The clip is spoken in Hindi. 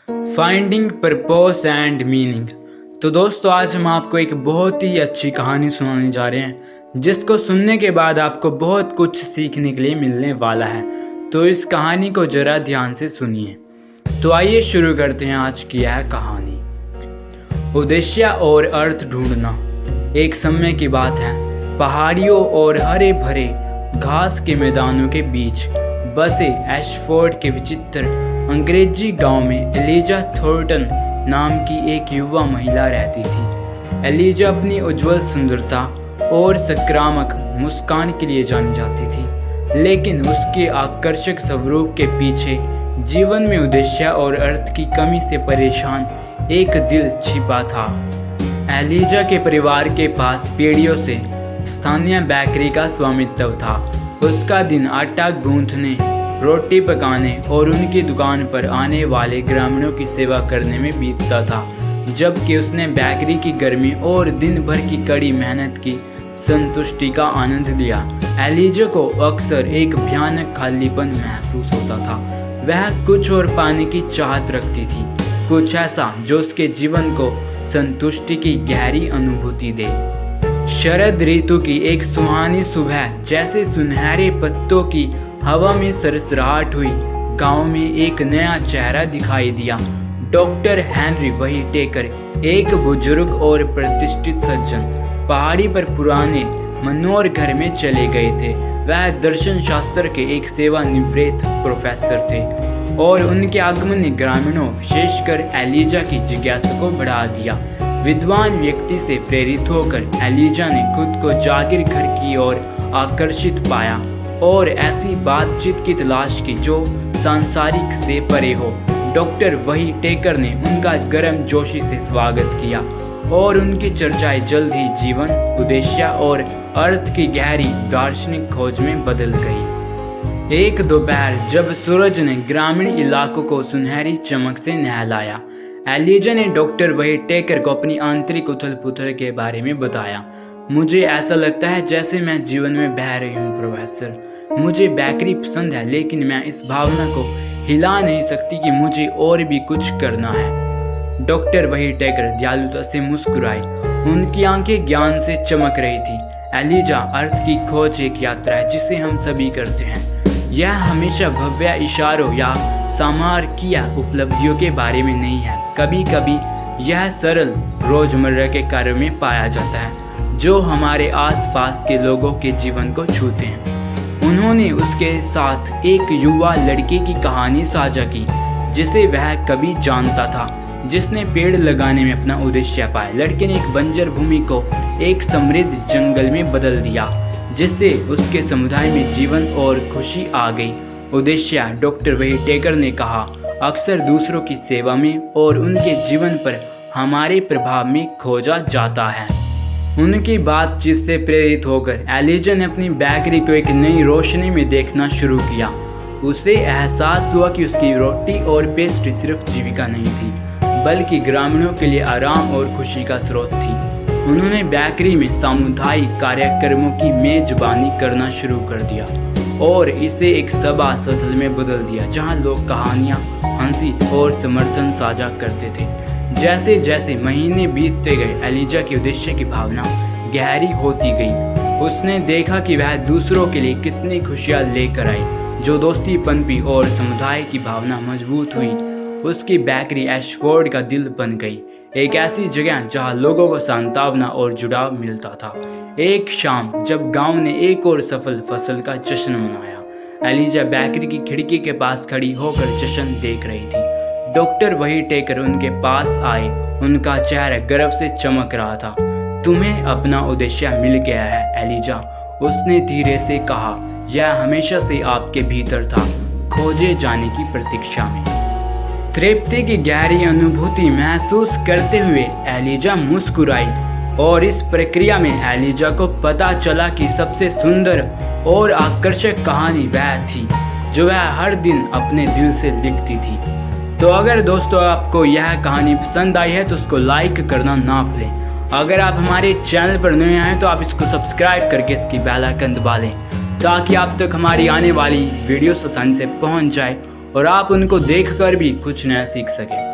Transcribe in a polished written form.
Finding purpose and meaning. तो दोस्तों, आज हम आपको एक बहुत ही अच्छी कहानी सुनाने जा रहे हैं जिसको सुनने के बाद आपको बहुत कुछ सीखने के लिए मिलने वाला है। तो इस कहानी को जरा ध्यान से सुनिए। तो आइए शुरू करते हैं आज की यह कहानी। उद्देश्य और अर्थ ढूंढना। एक समय की बात है, पहाड़ियों और हरे भरे घास के मैदानों के बीच बसे एशफोर्ड के विचित्र अंग्रेजी गांव में एलिजा थॉर्नटन नाम की एक युवा महिला रहती थी। एलिजा अपनी उज्जवल सुंदरता और सकारात्मक मुस्कान के लिए जानी जाती थी, लेकिन उसके आकर्षक स्वरूप के पीछे जीवन में उद्देश्य और अर्थ की कमी से परेशान एक दिल छिपा था। एलिजा के परिवार के पास पीढ़ियों से स्थानीय बेकरी का स्वामित्व था। उसका दिन आटा गूंथने, रोटी पकाने और उनकी दुकान पर आने वाले ग्रामीणों की सेवा करने में बीतता था, जबकि उसने बेकरी की गर्मी और दिन भर की कड़ी मेहनत की संतुष्टि का आनंद लिया। एलिजा को अक्सर एक भयानक खालीपन महसूस होता था। वह कुछ और पाने की चाहत रखती थी, कुछ ऐसा जो उसके जीवन को संतुष्टि की गहरी अनुभूति दे। शरद ऋतु की एक सुहानी सुबह जैसे सुनहरे पत्तों की हवा में सरसराहट हुई, गांव में एक नया चेहरा दिखाई दिया। डॉक्टर हेनरी व्हिटेकर, एक बुजुर्ग और प्रतिष्ठित सज्जन, पहाड़ी पर पुराने मनोहर घर में चले गए थे। वह दर्शन शास्त्र के एक सेवानिवृत्त प्रोफेसर थे और उनके आगमन ने ग्रामीणों, विशेषकर एलिजा की जिज्ञासा को बढ़ा दिया। विद्वान व्यक्ति से प्रेरित होकर एलिजा ने खुद को जागीर घर की ओर आकर्षित पाया और ऐसी बातचीत की तलाश की जो सांसारिक से परे हो। डॉक्टर व्हिटेकर ने उनका गर्मजोशी से स्वागत किया और उनकी चर्चाएं जल्द ही जीवन, उद्देश्य और अर्थ की गहरी दार्शनिक खोज में बदल गई। एक दोपहर जब सूरज ने ग्रामीण इलाकों को सुनहरी चमक से नहलाया, एलिजा ने डॉक्टर व्हिटेकर को अपनी आंतरिक उथल-पुथल के बारे में बताया। मुझे ऐसा लगता है जैसे मैं जीवन में बह रही हूँ प्रोफेसर। मुझे बेकरी पसंद है, लेकिन मैं इस भावना को हिला नहीं सकती कि मुझे और भी कुछ करना है। डॉक्टर व्हिटेकर दयालुता से मुस्कुराए। उनकी आंखें ज्ञान से चमक रही थी। एलिजा, अर्थ की खोज एक यात्रा है जिसे हम सभी करते हैं। यह हमेशा भव्य इशारों या सामरिक उपलब्धियों के बारे में नहीं है। कभी कभी यह सरल रोजमर्रा के कार्यों में पाया जाता है जो हमारे आसपास के लोगों के जीवन को छूते हैं। उन्होंने उसके साथ एक युवा लड़के की कहानी साझा की जिसे वह कभी जानता था, जिसने पेड़ लगाने में अपना उद्देश्य पाया। लड़के ने एक बंजर भूमि को एक समृद्ध जंगल में बदल दिया, जिससे उसके समुदाय में जीवन और खुशी आ गई। उद्देश्य, डॉक्टर व्हिटेकर ने कहा, अक्सर दूसरों की सेवा में और उनके जीवन पर हमारे प्रभाव में खोजा जाता है। उनकी बातचीत से प्रेरित होकर एलिजा ने अपनी बेकरी को एक नई रोशनी में देखना शुरू किया। उसे एहसास हुआ कि उसकी रोटी और पेस्ट्री सिर्फ जीविका नहीं थी, बल्कि ग्रामीणों के लिए आराम और खुशी का स्रोत थी। उन्होंने बेकरी में सामुदायिक कार्यक्रमों की मेजबानी करना शुरू कर दिया और इसे एक सभा सदन में बदल दिया, जहां लोग कहानियां, हंसी और समर्थन साझा करते थे। जैसे जैसे महीने बीतते गए, एलिजा के उद्देश्य की भावना गहरी होती गई। उसने देखा कि वह दूसरों के लिए कितनी खुशियां लेकर आई। जो दोस्ती पनपी और समुदाय की भावना मजबूत हुई, उसकी बेकरी एशफोर्ड का दिल बन गई, एक ऐसी जगह जहां लोगों को सांत्वना और जुड़ाव मिलता था। एक शाम जब गांव ने एक और सफल फसल का जश्न मनाया, एलिजा बेकरी की खिड़की के पास खड़ी होकर जश्न देख रही थी। डॉक्टर व्हिटेकर उनके पास आए। उनका चेहरा गर्व से चमक रहा था। तुम्हें अपना उद्देश्य मिल गया है एलिजा, उसने धीरे से कहा। यह हमेशा से आपके भीतर था, खोजे जाने की प्रतीक्षा में। तृप्ति की गहरी अनुभूति महसूस करते हुए एलिजा मुस्कुराई और इस प्रक्रिया में एलिजा को पता चला कि सबसे सुंदर और आकर्षक कहानी वह थी जो वह हर दिन अपने दिल से लिखती थी। तो अगर दोस्तों आपको यह कहानी पसंद आई है तो उसको लाइक करना ना भूलें। अगर आप हमारे चैनल पर नए हैं तो आप इसको सब्सक्राइब करके इसकी बेल आइकन दबा लें, ताकि आप तक हमारी आने वाली वीडियोस आसानी से पहुंच जाए और आप उनको देखकर भी कुछ नया सीख सकें।